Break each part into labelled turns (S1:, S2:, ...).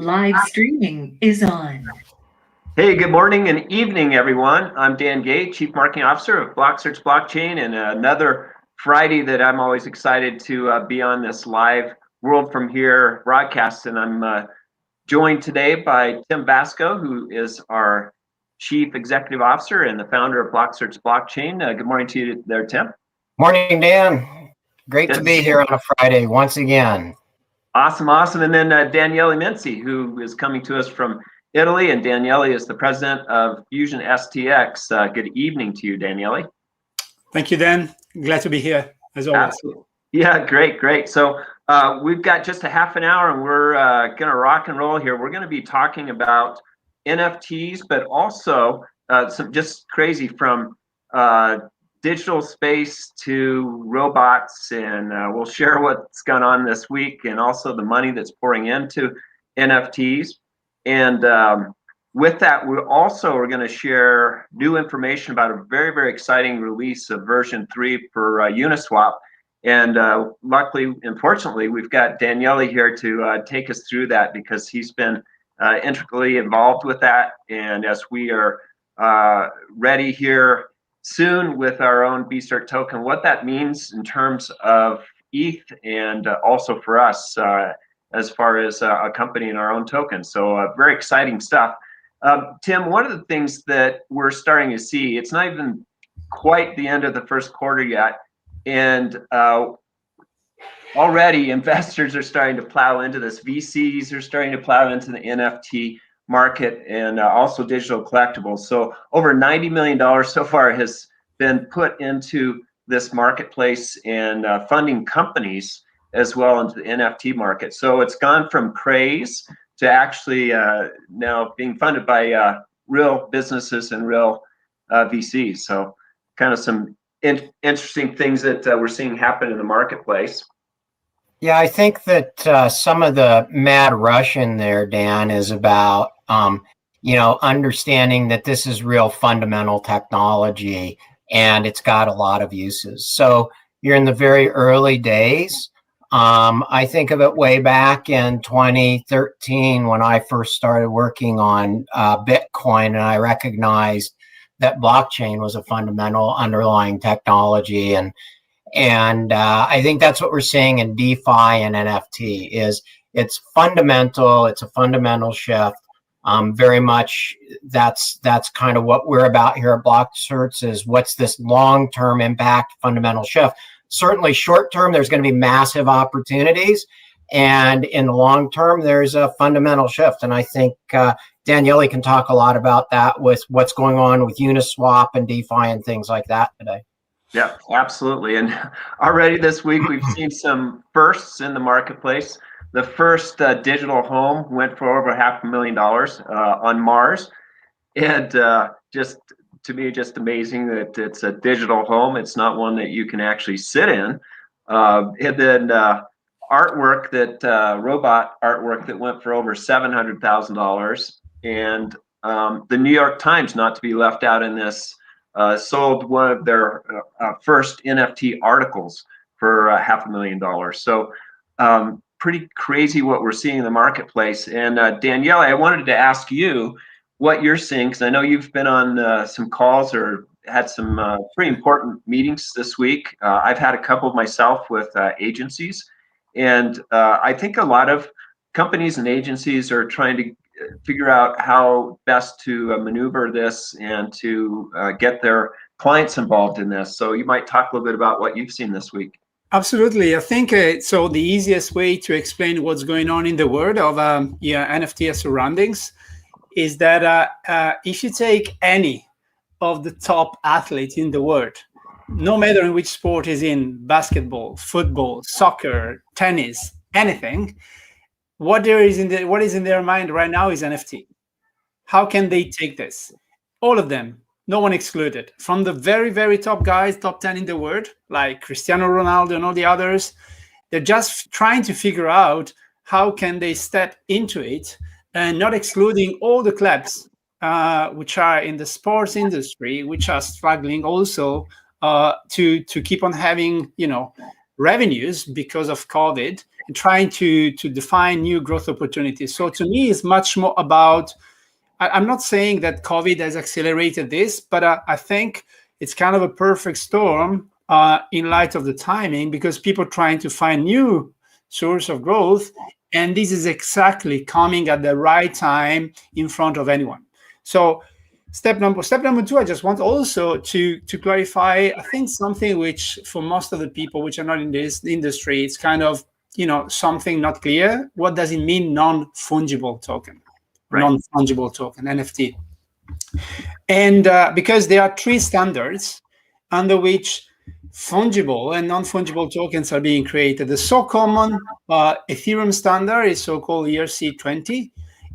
S1: Live streaming is on.
S2: Hey, good morning and evening, everyone. I'm Dan Gay, Chief Marketing Officer of BlockSearch Blockchain, and another Friday that I'm always excited to be on this live World From Here broadcast. And I'm joined today by Tim Basco, who is our Chief Executive Officer and the founder of BlockSearch Blockchain. Good morning to you there, Tim.
S3: Morning, Dan. Great to be here on a Friday once again.
S2: Awesome. And then Daniele Mensi, who is coming to us from Italy, and Daniele is the president of Fusion STX. Good evening to you, Daniele.
S4: Thank you, Dan. Glad to be here, as always.
S2: Absolutely. Yeah, great. So we've got just a half an hour, and we're going to rock and roll here. We're going to be talking about NFTs, but also some just crazy from digital space to robots, and we'll share what's gone on this week and also the money that's pouring into NFTs. And with that, we're going to share new information about a very, very exciting release of version 3 for Uniswap. And luckily, unfortunately, we've got Daniele here to take us through that, because he's been intricately involved with that. And as we are ready here soon with our own BCERT token, what that means in terms of ETH and also for us as far as a company in our own token. So very exciting stuff. Tim, one of the things that we're starting to see, it's not even quite the end of the first quarter yet, and already investors are starting to plow into this. VCs are starting to plow into the NFT market and also digital collectibles. So over $90 million so far has been put into this marketplace and funding companies as well into the NFT market. So it's gone from Craze to actually now being funded by real businesses and real VCs. So kind of some interesting things that we're seeing happen in the marketplace.
S3: Yeah, I think that some of the mad rush in there, Dan, is about understanding that this is real fundamental technology and it's got a lot of uses. So you're in the very early days. I think of it way back in 2013 when I first started working on Bitcoin, and I recognized that blockchain was a fundamental underlying technology. And I think that's what we're seeing in DeFi and NFT is it's fundamental. It's a fundamental shift. Very much that's kind of what we're about here at BlockSearch is what's this long-term impact fundamental shift. Certainly short term, there's going to be massive opportunities. And in the long term, there's a fundamental shift. And I think Daniele can talk a lot about that with what's going on with Uniswap and DeFi and things like that today.
S2: Yeah, absolutely. And already this week, we've seen some firsts in the marketplace. The first digital home went for over $500,000 on Mars. And to me, just amazing that it's a digital home. It's not one that you can actually sit in. And then artwork robot artwork that went for over $700,000. And the New York Times, not to be left out in this, sold one of their first NFT articles for $500,000. So pretty crazy what we're seeing in the marketplace. And Daniele, I wanted to ask you what you're seeing, because I know you've been on some calls or had some pretty important meetings this week. I've had a couple myself with agencies, and I think a lot of companies and agencies are trying to figure out how best to maneuver this and to get their clients involved in this. So you might talk a little bit about what you've seen this week.
S4: Absolutely. I think so the easiest way to explain what's going on in the world of NFT surroundings is that if you take any of the top athletes in the world, no matter in which sport is in, basketball, football, soccer, tennis, anything, what is in their mind right now is NFT. How can they take this? All of them, no one excluded. From the very, very top guys, top 10 in the world, like Cristiano Ronaldo and all the others, they're just trying to figure out how can they step into it, and not excluding all the clubs which are in the sports industry, which are struggling also to keep on having, revenues because of COVID and trying to define new growth opportunities. So to me, it's much more about, I'm not saying that COVID has accelerated this, but I think it's kind of a perfect storm in light of the timing, because people are trying to find new source of growth. And this is exactly coming at the right time in front of anyone. So step number two, I just want also to clarify, I think something which for most of the people which are not in this industry, it's kind of, something not clear. What does it mean non-fungible token? Right. Non-fungible token, NFT. And because there are three standards under which fungible and non-fungible tokens are being created. The so common Ethereum standard is so-called ERC20.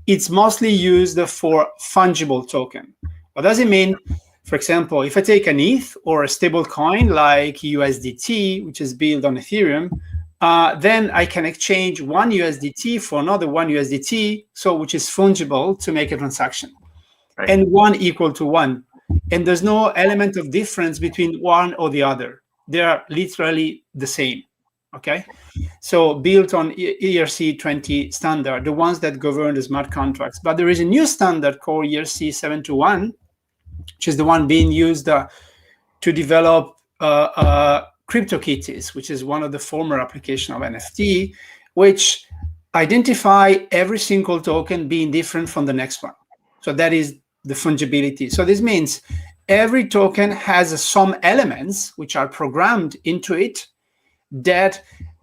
S4: It's mostly used for fungible token. What does it mean? For example, if I take an ETH or a stable coin like USDT, which is built on Ethereum, then I can exchange one USDT for another one USDT, which is fungible to make a transaction. Right. And one equal to one. And there's no element of difference between one or the other. They are literally the same, okay? So built on ERC20 standard, the ones that govern the smart contracts. But there is a new standard called ERC721, which is the one being used to develop CryptoKitties, which is one of the former application of NFT, which identify every single token being different from the next one. So that is the fungibility. So this means every token has some elements which are programmed into it that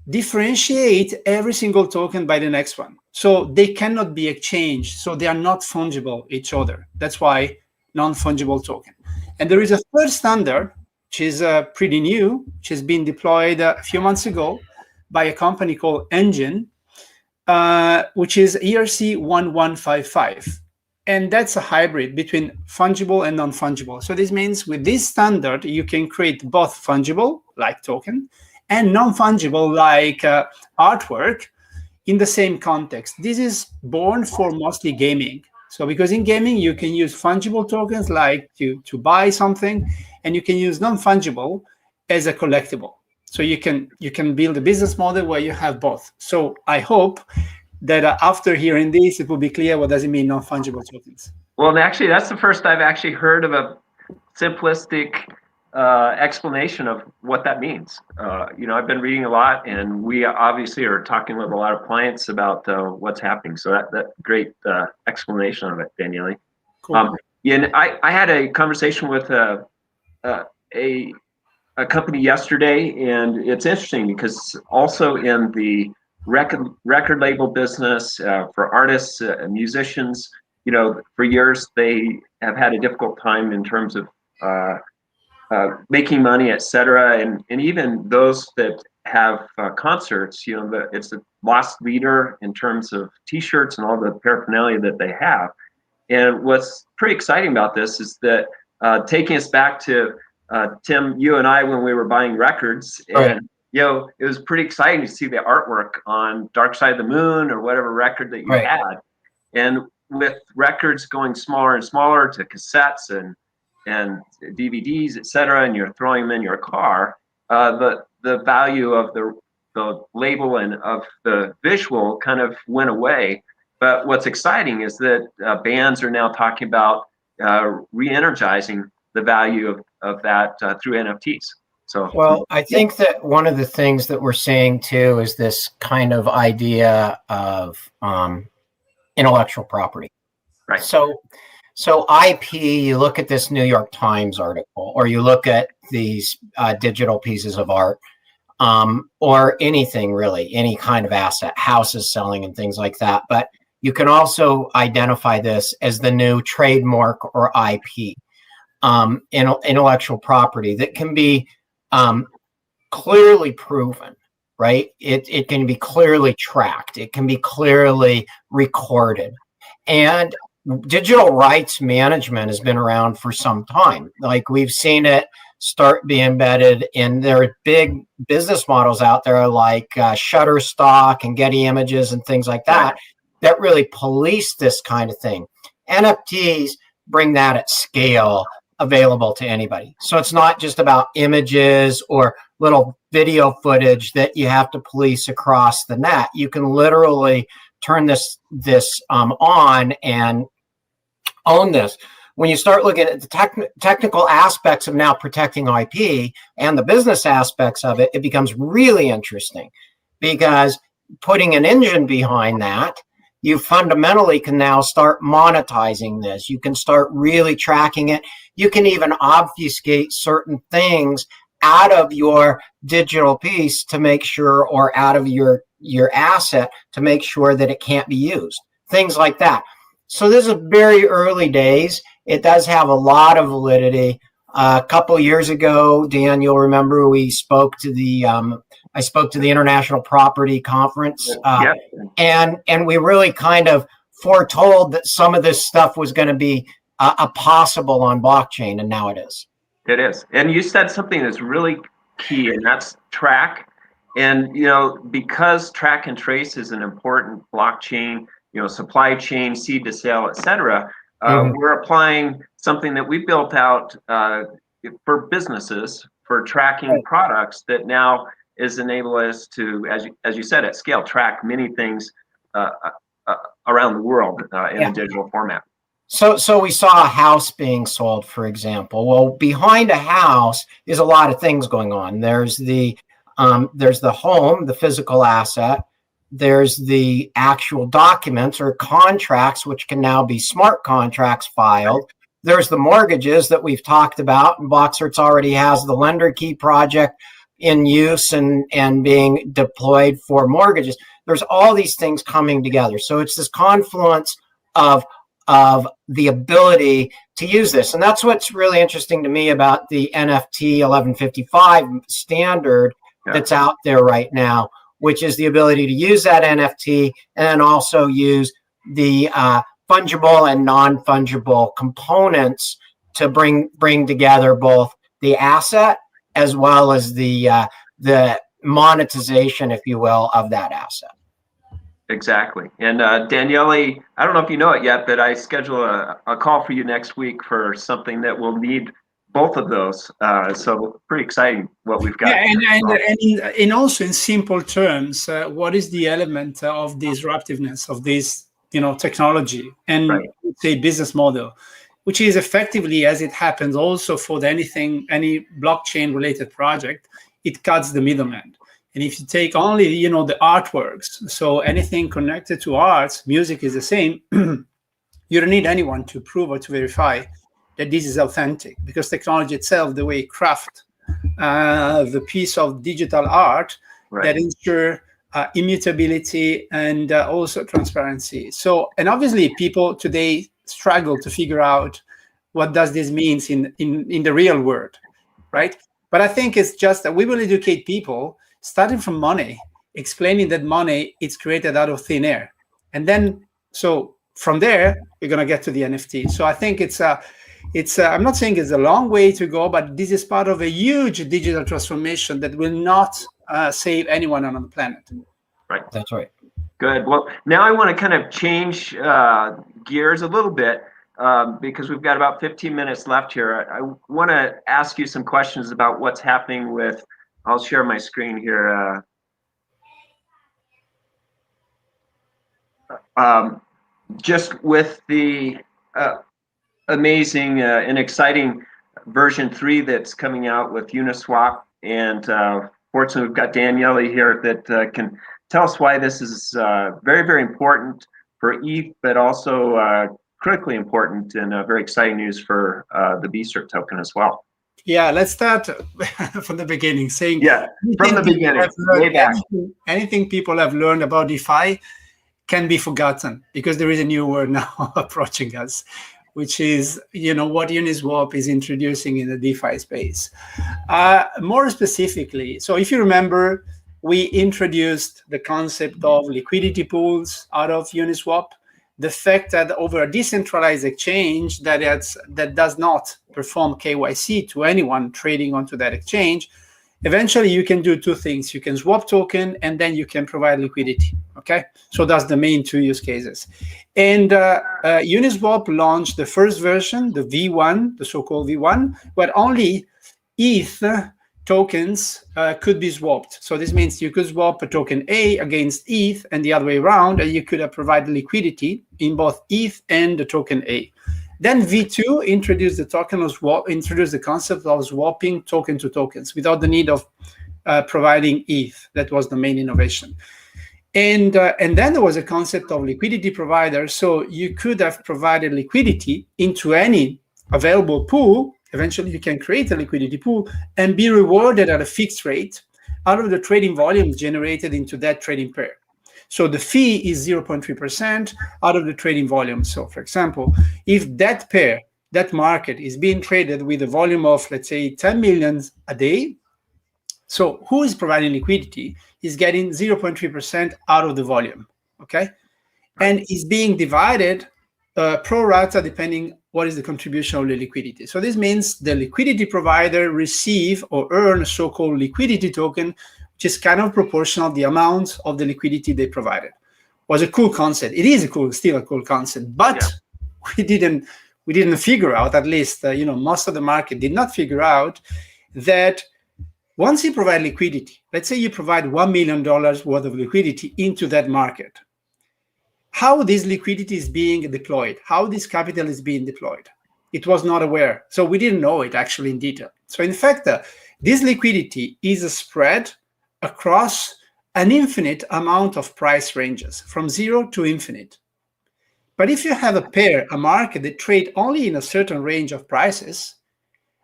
S4: differentiate every single token by the next one. So they cannot be exchanged. So they are not fungible each other. That's why non-fungible token. And there is a third standard, which is pretty new, which has been deployed a few months ago by a company called Engine, which is ERC1155. And that's a hybrid between fungible and non-fungible. So this means with this standard, you can create both fungible, like token, and non-fungible, like artwork, in the same context. This is born for mostly gaming. So because in gaming, you can use fungible tokens like to buy something, and you can use non-fungible as a collectible. So you can build a business model where you have both. So I hope that after hearing this, it will be clear what does it mean non-fungible tokens.
S2: Well, actually, that's the first I've actually heard of a simplistic explanation of what that means. I've been reading a lot, and we obviously are talking with a lot of clients about what's happening. So that great explanation of it, Daniele. Cool. And I had a conversation with a company yesterday, and it's interesting because also in the record label business for artists and musicians, for years they have had a difficult time in terms of making money, etc. And even those that have concerts, it's a lost leader in terms of T-shirts and all the paraphernalia that they have. And what's pretty exciting about this is that taking us back to Tim, you and I, when we were buying records, and it was pretty exciting to see the artwork on Dark Side of the Moon or whatever record that you had. And with records going smaller and smaller to cassettes and DVDs, etc., and you're throwing them in your car, the value of the label and of the visual kind of went away. But what's exciting is that bands are now talking about re-energizing the value of that through NFTs. So,
S3: well, I think that one of the things that we're seeing too is this kind of idea of intellectual property.
S2: Right.
S3: So IP, you look at this New York Times article, or you look at these digital pieces of art, or anything really, any kind of asset, houses selling and things like that. But you can also identify this as the new trademark or IP, intellectual property that can be clearly proven, right? It can be clearly tracked. It can be clearly recorded. And digital rights management has been around for some time. Like we've seen it start being embedded in their big business models out there like Shutterstock and Getty Images and things like that, that really police this kind of thing. NFTs bring that at scale available to anybody. So it's not just about images or little video footage that you have to police across the net. You can literally turn this on and own this. When you start looking at the technical aspects of now protecting IP and the business aspects of it, it becomes really interesting, because putting an engine behind that, you fundamentally can now start monetizing this. You can start really tracking it. You can even obfuscate certain things out of your digital piece to make sure, or out of your asset to make sure that it can't be used. Things like that. So this is very early days. It does have a lot of validity. A couple years ago, Dan, you'll remember we spoke to the I spoke to the International Property Conference, and we really kind of foretold that some of this stuff was going to be possible on blockchain, and now it is.
S2: It is. And you said something that's really key, and that's track. And, because track and trace is an important blockchain, supply chain, seed to sale, et cetera, we're applying something that we built out for businesses for tracking products that now is enable us to, as you said, at scale, track many things around the world in a digital format.
S3: So we saw a house being sold, for example. Well, behind a house is a lot of things going on. There's the home, the physical asset. There's the actual documents or contracts, which can now be smart contracts filed. There's the mortgages that we've talked about, and Boxerts already has the lender key project in use and being deployed for mortgages. There's all these things coming together. So it's this confluence of the ability to use this. And that's what's really interesting to me about the NFT 1155 standard that's out there right now, which is the ability to use that NFT and then also use the fungible and non-fungible components to bring together both the asset as well as the monetization, if you will, of that asset.
S2: Exactly. And Daniele, I don't know if you know it yet, but I schedule a call for you next week for something that will need both of those. So pretty exciting what we've got.
S4: Yeah, and also in simple terms, what is the element of disruptiveness of this, technology and say business model, which is effectively, as it happens also for any blockchain related project, it cuts the middleman. And if you take only, the artworks, so anything connected to arts, music is the same, you don't need anyone to prove or to verify that this is authentic, because technology itself, the way it crafts the piece of digital art, that ensure immutability and also transparency. So, and obviously people today struggle to figure out what does this mean in the real world, right? But I think it's just that we will educate people, starting from money, explaining that money is created out of thin air. And then, so from there, you're going to get to the NFT. So I think it's I'm not saying it's a long way to go, but this is part of a huge digital transformation that will not save anyone on the planet.
S2: Right.
S3: That's right.
S2: Good. Well, now I want to kind of change gears a little bit because we've got about 15 minutes left here. I want to ask you some questions about what's happening with, I'll share my screen here. Just with the amazing and exciting version 3 that's coming out with Uniswap. And fortunately, we've got Daniele here that can tell us why this is very, very important for ETH, but also critically important and very exciting news for the BCERT token as well.
S4: Yeah, let's start from the beginning. Saying
S2: from the beginning, way back.
S4: Anything people have learned about DeFi can be forgotten, because there is a new word now approaching us, which is what Uniswap is introducing in the DeFi space. More specifically, so if you remember, we introduced the concept of liquidity pools out of Uniswap. The fact that over a decentralized exchange that does not perform KYC to anyone trading onto that exchange, eventually you can do two things. You can swap token and then you can provide liquidity, okay? So that's the main two use cases. And Uniswap launched the first version, the V1, the so-called V1, where only ETH tokens could be swapped. So this means you could swap a token A against ETH and the other way around, and you could provide liquidity in both ETH and the token A. Then V2 introduced the concept of swapping token to tokens without the need of providing ETH. That was the main innovation. And then there was a concept of liquidity provider. So you could have provided liquidity into any available pool. Eventually, you can create a liquidity pool and be rewarded at a fixed rate out of the trading volume generated into that trading pair. So the fee is 0.3% out of the trading volume. So for example, if that pair, that market is being traded with a volume of, let's say, 10 million a day, so who is providing liquidity is getting 0.3% out of the volume, okay? And is being divided pro rata depending what is the contribution of the liquidity. So this means the liquidity provider receive or earn a so-called liquidity token, which is kind of proportional to the amount of the liquidity they provided. Was a cool concept. It is still a cool concept, but we didn't figure out, at least most of the market did not figure out that once you provide liquidity, let's say you provide $1 million worth of liquidity into that market, how this liquidity is being deployed, how this capital is being deployed. It was not aware. So we didn't know it actually in detail. So in fact, this liquidity is spread across an infinite amount of price ranges, from 0 to infinite. But if you have a market that trade only in a certain range of prices,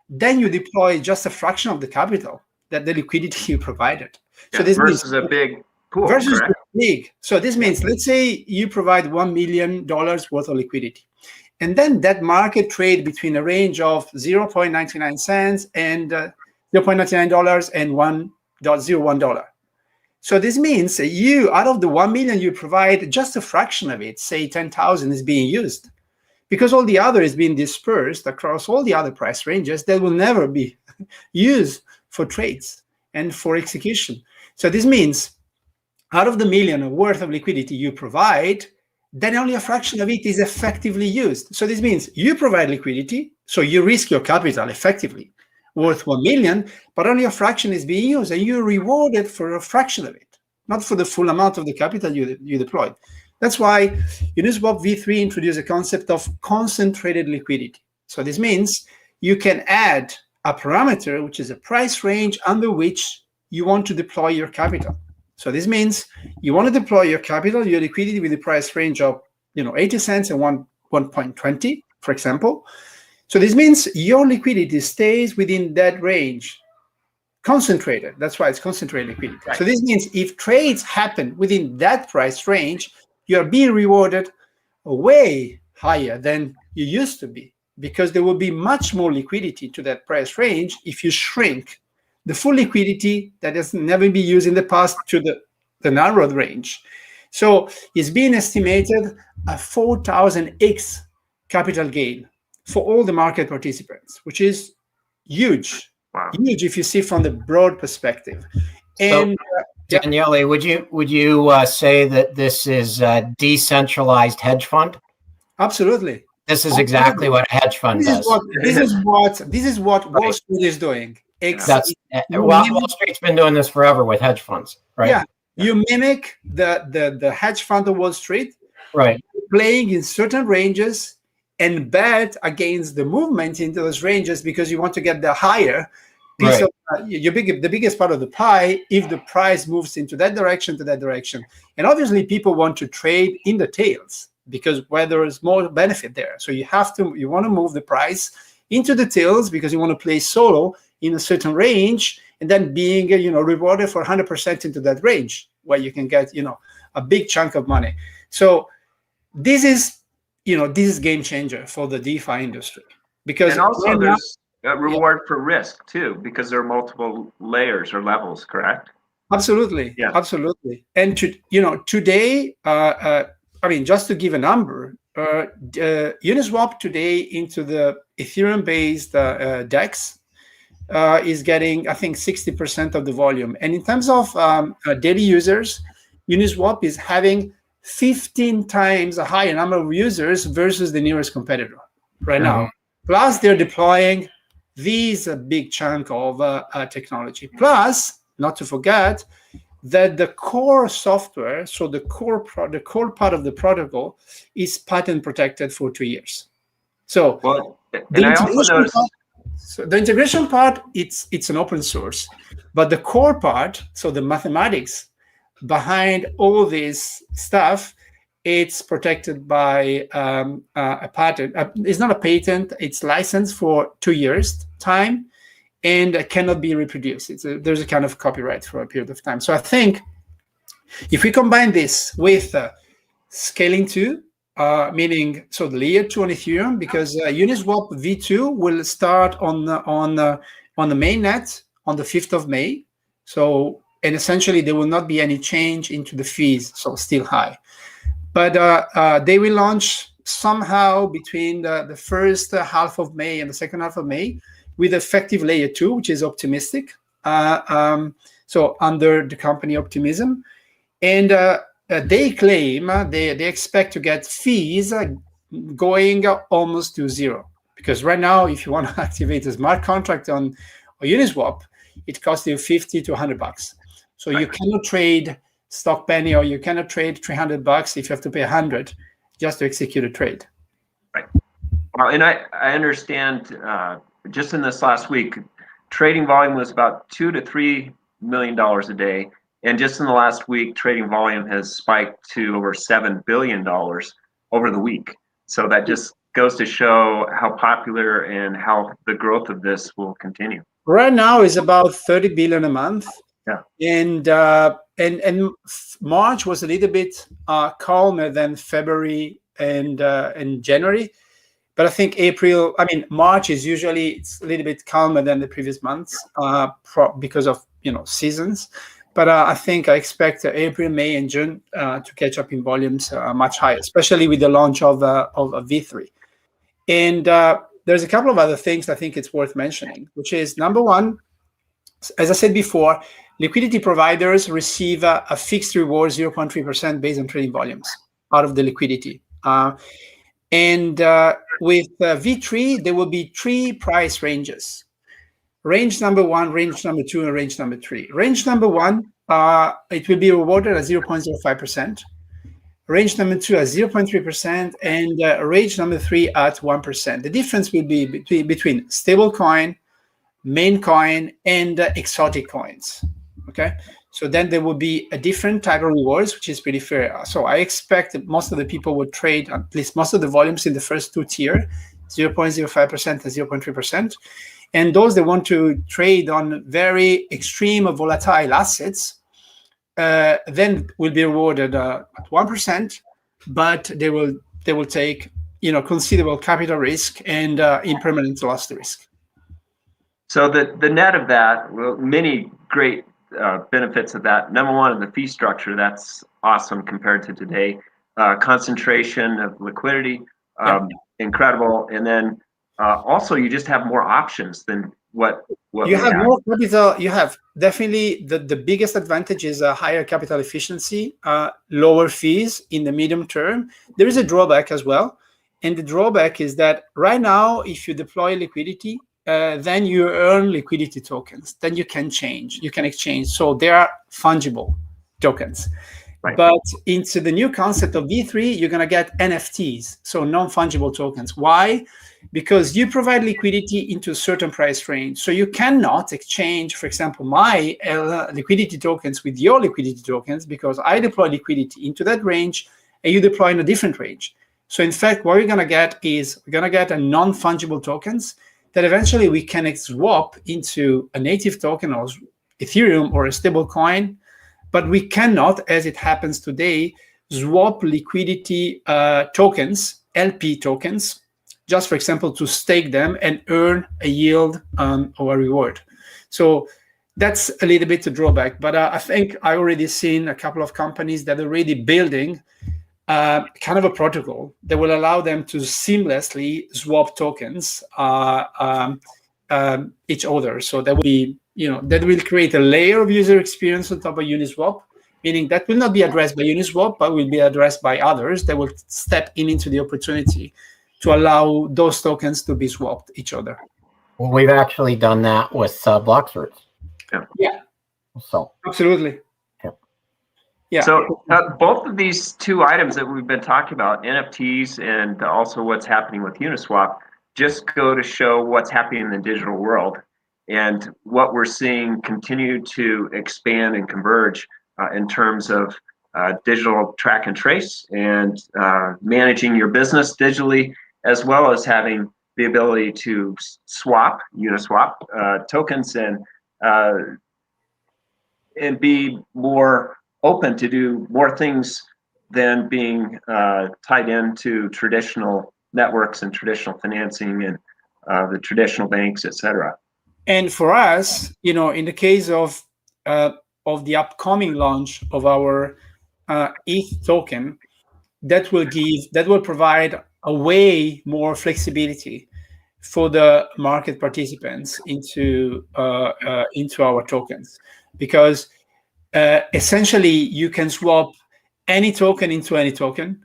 S4: then you deploy just a fraction of the capital that the liquidity you provided. So this
S2: versus a big pool,
S4: versus big. So this means, let's say you provide $1 million worth of liquidity, and then that market trade between a range of 0.99 cents and $0.99 and $1.01. So this means that you, out of the 1 million you provide, just a fraction of it, say 10,000, is being used, because all the other is being dispersed across all the other price ranges that will never be used for trades and for execution. So this means out of the million worth of liquidity you provide, then only a fraction of it is effectively used. So this means you provide liquidity, so you risk your capital effectively worth 1 million, but only a fraction is being used, and you're rewarded for a fraction of it, not for the full amount of the capital you deployed. That's why Uniswap V3 introduced a concept of concentrated liquidity. So this means you can add a parameter, which is a price range under which you want to deploy your capital. So this means you want to deploy your capital, your liquidity, with the price range of 80 cents and 1.20, for example. So this means your liquidity stays within that range, concentrated. That's why it's concentrated liquidity. Right. So this means if trades happen within that price range, you are being rewarded way higher than you used to be, because there will be much more liquidity to that price range if you shrink the full liquidity that has never been used in the past to the narrowed range. So it's being estimated a 4,000x capital gain for all the market participants, which is huge.
S2: Wow.
S4: Huge if you see from the broad perspective. And
S3: Daniele, would you say that this is a decentralized hedge fund?
S4: Absolutely.
S3: This is exactly what a hedge fund does.
S4: This is what Wall Street is doing.
S3: Wall Street's been doing this forever with hedge funds, right?
S4: Yeah, you mimic the hedge fund of Wall Street,
S3: right?
S4: Playing in certain ranges and bet against the movement into those ranges because you want to get the higher piece of the biggest part of the pie if the price moves into that direction to that direction. And obviously, people want to trade in the tails because where there is more benefit there. So you want to move the price into the tails because you want to play solo in a certain range, and then being rewarded for 100% into that range where you can get a big chunk of money. So this is game changer for the DeFi industry, because
S2: and also there's a reward for risk too, because there are multiple layers or levels, correct?
S4: Absolutely.
S2: Yeah.
S4: Absolutely. And today, just to give a number, Uniswap today into the Ethereum-based DEX is getting, I think, 60% of the volume. And in terms of daily users, Uniswap is having 15 times a higher number of users versus the nearest competitor right now. Plus, they're deploying These a big chunk of technology. Plus, not to forget that the core software, so the core part of the protocol, is patent protected for 2 years. So,
S2: and I also noticed.
S4: So the integration part, it's an open source, but the core part, so the mathematics behind all this stuff, it's protected by a patent. It's not a patent; it's licensed for 2 years time, and cannot be reproduced. There's a kind of copyright for a period of time. So I think if we combine this with scaling 2, meaning so the layer 2 on Ethereum, because Uniswap V2 will start on the mainnet on the 5th of May. So, and essentially there will not be any change into the fees, so still high. But they will launch somehow between the first half of May and the second half of May with effective layer 2, which is optimistic. So under the company optimism. And they claim they expect to get fees going almost to zero. Because right now, if you want to activate a smart contract on Uniswap, it costs you $50 to $100. So you cannot trade stock penny, or you cannot trade $300 if you have to pay $100 just to execute a trade.
S2: Right. Well, and I understand just in this last week, trading volume was about $2 to $3 million a day. And just in the last week, trading volume has spiked to over $7 billion over the week. So that just goes to show how popular and how the growth of this will continue.
S4: Right now is about 30 billion a month.
S2: Yeah.
S4: And March was a little bit calmer than February and January. But I think March is usually it's a little bit calmer than the previous months because of seasons. But I expect April, May, and June to catch up in volumes much higher, especially with the launch of V3. And there's a couple of other things I think it's worth mentioning, which is number one, as I said before, liquidity providers receive a fixed reward 0.3% based on trading volumes out of the liquidity. And with V3, there will be 3 price ranges. Range number 1, range number 2, and range number 3. Range number 1, it will be rewarded at 0.05%. Range number 2 at 0.3%, and range number 3 at 1%. The difference will be between stable coin, main coin, and exotic coins. Okay, so then there will be a different type of rewards, which is pretty fair. So I expect that most of the people would trade at least most of the volumes in the first 2 tier, 0.05% and 0.3%. And those that want to trade on very extreme or volatile assets, then will be rewarded at 1%, but they will take considerable capital risk and impermanent loss risk.
S2: So the net of that, well, many great benefits of that. Number one, the fee structure, that's awesome compared to today. Concentration of liquidity, incredible. And then also you just have more options than what
S4: you have more capital. You have definitely the biggest advantage is a higher capital efficiency, lower fees in the medium term. There is a drawback as well. And the drawback is that right now, if you deploy liquidity, then you earn liquidity tokens. Then you can exchange. So they are fungible tokens. Right. But into the new concept of V3, you're going to get NFTs, so non-fungible tokens. Why? Because you provide liquidity into a certain price range. So you cannot exchange, for example, my liquidity tokens with your liquidity tokens, because I deploy liquidity into that range and you deploy in a different range. So in fact, what we're going to get is we're going to get a non-fungible tokens that eventually we can swap into a native token or Ethereum or a stable coin, but we cannot, as it happens today, swap liquidity tokens, LP tokens, just for example, to stake them and earn a yield or a reward. So that's a little bit a drawback, but I think I already seen a couple of companies that are already building kind of a protocol that will allow them to seamlessly swap tokens each other. So that will be, that will create a layer of user experience on top of Uniswap, meaning that will not be addressed by Uniswap, but will be addressed by others that will step into the opportunity to allow those tokens to be swapped each other.
S3: Well, we've actually done that with Blocksearch.
S4: Yeah,
S3: So
S4: absolutely. Yeah.
S2: So both of these two items that we've been talking about, NFTs and also what's happening with Uniswap, just go to show what's happening in the digital world and what we're seeing continue to expand and converge in terms of digital track and trace and managing your business digitally, as well as having the ability to swap Uniswap tokens and be more open to do more things than being tied into traditional networks and traditional financing and the traditional banks, et cetera.
S4: And for us, in the case of the upcoming launch of our ETH token, that will provide a way more flexibility for the market participants into our tokens, because essentially you can swap any token into any token,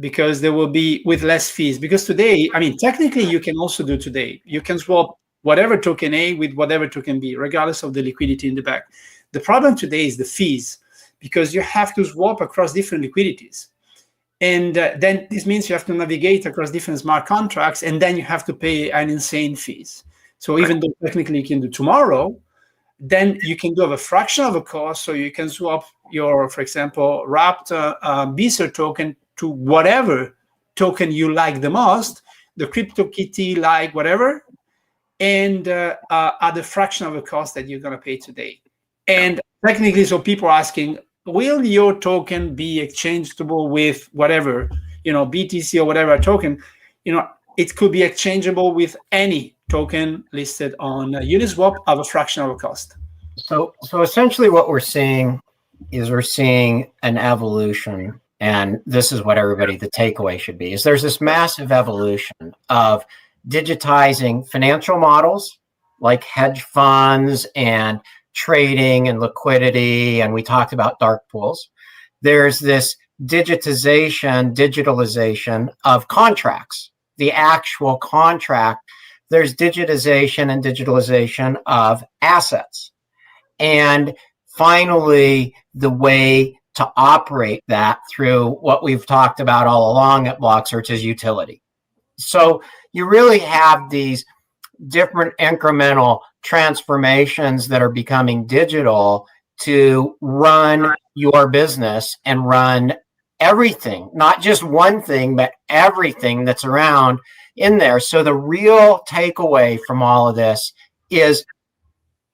S4: because there will be with less fees. Because today, technically you can also do today, you can swap whatever token A with whatever token B, regardless of the liquidity in the back. The problem today is the fees, because you have to swap across different liquidities. And then this means you have to navigate across different smart contracts, and then you have to pay an insane fees. So even though technically you can do tomorrow, then you can do a fraction of a cost. So you can swap your, for example, wrapped BSER token to whatever token you like the most, the CryptoKitty like whatever, and at the fraction of the cost that you're going to pay today. And technically, so people are asking, will your token be exchangeable with whatever, BTC or whatever token? It could be exchangeable with any token listed on Uniswap at a fraction of a cost.
S3: So essentially what we're seeing is an evolution, and this is what the takeaway should be, is there's this massive evolution of digitizing financial models like hedge funds and trading and liquidity, and we talked about dark pools. There's this digitalization of contracts, the actual contract. There's digitization and digitalization of assets. And finally, the way to operate that through what we've talked about all along at Blocksearch is utility. So you really have these different incremental transformations that are becoming digital to run your business and run everything, not just one thing, but everything that's around in there. So the real takeaway from all of this is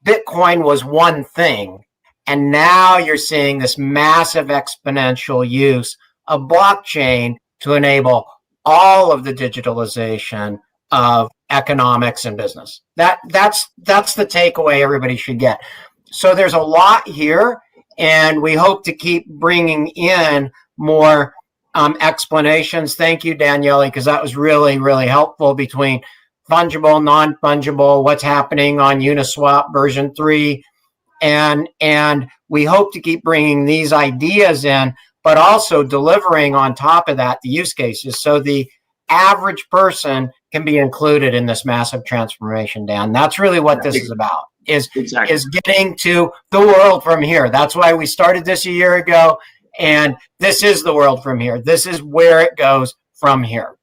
S3: Bitcoin was one thing, and now you're seeing this massive exponential use of blockchain to enable all of the digitalization of economics and business. That's the takeaway everybody should get. So there's a lot here, and we hope to keep bringing in more explanations. Thank you, Daniele, because that was really, really helpful between fungible, non-fungible, what's happening on Uniswap version 3. And we hope to keep bringing these ideas in, but also delivering on top of that the use cases, so the average person can be included in this massive transformation, Dan. That's really what this is about, is getting to the world from here. That's why we started this a year ago, and this is the world from here. This is where it goes from here.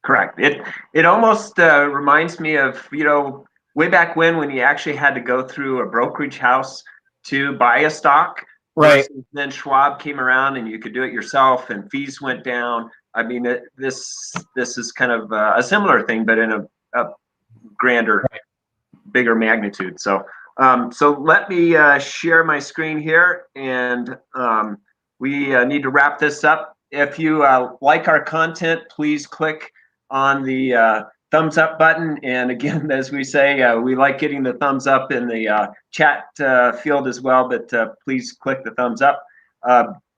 S2: Correct. It almost reminds me of, way back when you actually had to go through a brokerage house to buy a stock.
S3: Right.
S2: Then Schwab came around and you could do it yourself, and fees went down. I mean, this is kind of a similar thing, but in a grander, bigger magnitude. So let me share my screen here, and we need to wrap this up. If you like our content, please click on the thumbs up button. And again, as we say, we like getting the thumbs up in the chat field as well, but please click the thumbs up.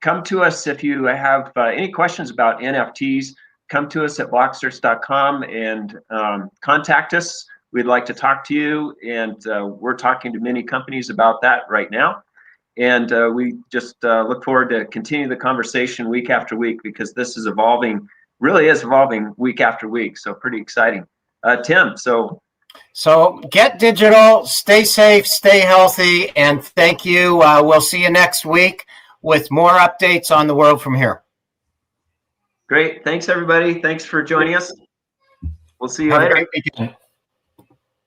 S2: Come to us if you have any questions about NFTs. Come to us at blocksearch.com and contact us. We'd like to talk to you, and we're talking to many companies about that right now. And we just look forward to continue the conversation week after week, because this is evolving, really is evolving week after week. So pretty exciting. Tim, so
S3: So get digital, stay safe, stay healthy, and thank you. We'll see you next week with more updates on the world from here.
S2: Great. Thanks, everybody. Thanks for joining us. We'll see you
S3: Have a
S2: later.
S3: great weekend.